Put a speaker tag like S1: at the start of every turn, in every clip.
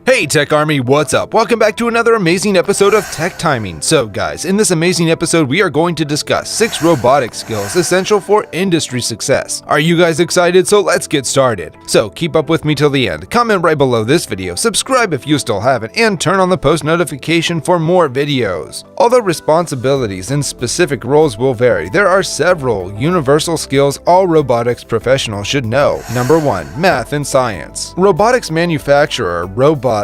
S1: Hey Tech Army, what's up? Welcome back to another amazing episode of Tech Timing. So guys, in this amazing episode we are going to discuss 6 robotics skills essential for industry success. Are you guys excited? So let's get started. So keep up with me till the end, comment right below this video, subscribe if you still haven't, and turn on the post notification for more videos. Although responsibilities and specific roles will vary, there are several universal skills all robotics professionals should know. Number 1. Math and science. Robotics manufacturer Robotics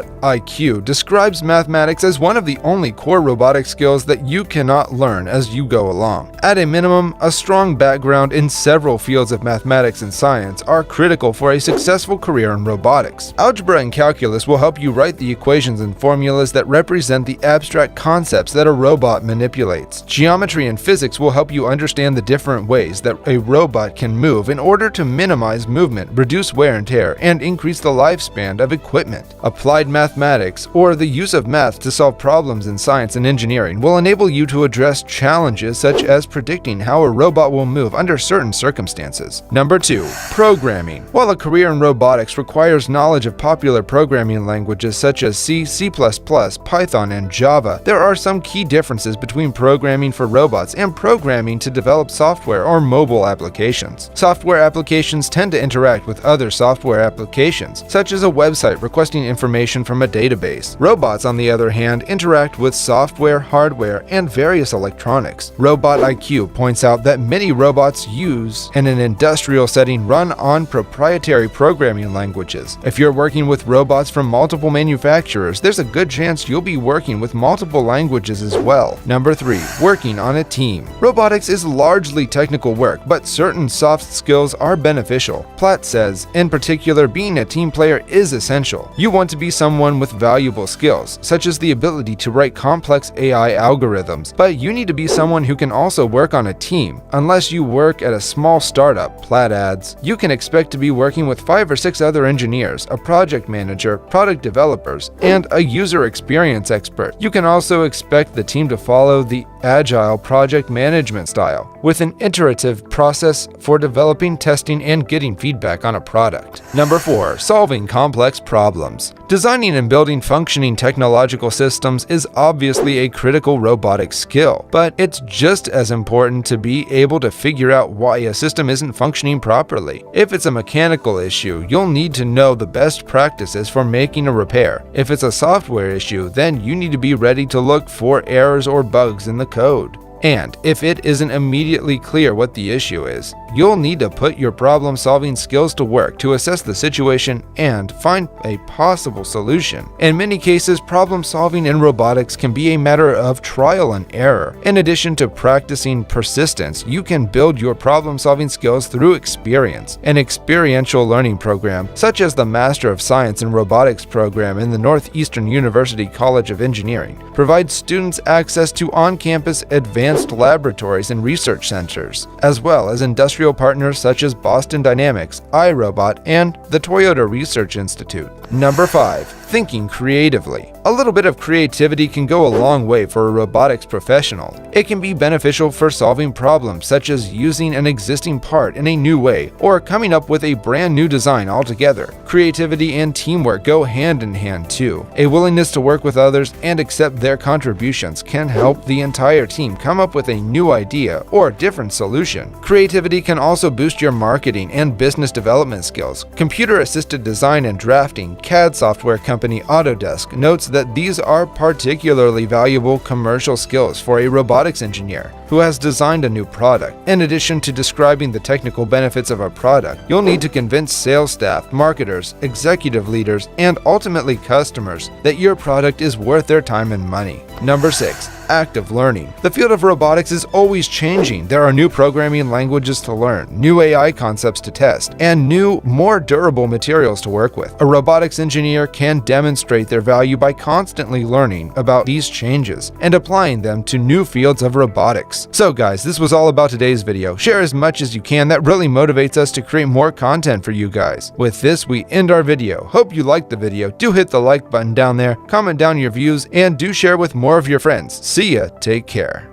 S1: describes mathematics as one of the only core robotic skills that you cannot learn as you go along. At a minimum, a strong background in several fields of mathematics and science are critical for a successful career in robotics. Algebra and calculus will help you write the equations and formulas that represent the abstract concepts that a robot manipulates. Geometry and physics will help you understand the different ways that a robot can move in order to minimize movement, reduce wear and tear, and increase the lifespan of equipment. Applied mathematics, or the use of math to solve problems in science and engineering, will enable you to address challenges such as predicting how a robot will move under certain circumstances. Number 2. Programming. While a career in robotics requires knowledge of popular programming languages such as C, C++, Python, and Java, there are some key differences between programming for robots and programming to develop software or mobile applications. Software applications tend to interact with other software applications, such as a website requesting information from a database. Robots, on the other hand, interact with software, hardware, and various electronics. Robotics points out that many robots used in an industrial setting run on proprietary programming languages. If you're working with robots from multiple manufacturers, there's a good chance you'll be working with multiple languages as well. Number 3. Working on a team. Robotics is largely technical work, but certain soft skills are beneficial. Platt says, in particular, being a team player is essential. You want to be someone with valuable skills, such as the ability to write complex AI algorithms, but you need to be someone who can also work on a team. Unless you work at a small startup, Platt adds, you can expect to be working with 5 or 6 other engineers, a project manager, product developers, and a user experience expert. You can also expect the team to follow the agile project management style, with an iterative process for developing, testing, and getting feedback on a product. Number 4. Solving complex problems. Designing and building functioning technological systems is obviously a critical robotic skill, but it's just as important to be able to figure out why a system isn't functioning properly. If it's a mechanical issue, you'll need to know the best practices for making a repair. If it's a software issue, then you need to be ready to look for errors or bugs in the code. And if it isn't immediately clear what the issue is, you'll need to put your problem-solving skills to work to assess the situation and find a possible solution. In many cases, problem-solving in robotics can be a matter of trial and error. In addition to practicing persistence, you can build your problem-solving skills through experience. An experiential learning program, such as the Master of Science in Robotics program in the Northeastern University College of Engineering, provides students access to on-campus advanced laboratories and research centers, as well as industrial partners such as Boston Dynamics, iRobot, and the Toyota Research Institute. Number 5. Thinking creatively. A little bit of creativity can go a long way for a robotics professional. It can be beneficial for solving problems such as using an existing part in a new way or coming up with a brand new design altogether. Creativity and teamwork go hand in hand too. A willingness to work with others and accept their contributions can help the entire team come up with a new idea or different solution. Creativity can also boost your marketing and business development skills. Computer-assisted design and drafting CAD software company Autodesk notes that these are particularly valuable commercial skills for a robotics engineer who has designed a new product. In addition to describing the technical benefits of a product, you'll need to convince sales staff, marketers, executive leaders, and ultimately customers that your product is worth their time and money. Number 6. Active learning. The field of robotics is always changing. There are new programming languages to learn, new AI concepts to test, and new, more durable materials to work with. A robotics engineer can demonstrate their value by constantly learning about these changes and applying them to new fields of robotics. So guys, this was all about today's video. Share as much as you can. That really motivates us to create more content for you guys. With this, we end our video. Hope you liked the video. Do hit the like button down there, comment down your views, and do share with more of your friends. See ya, take care.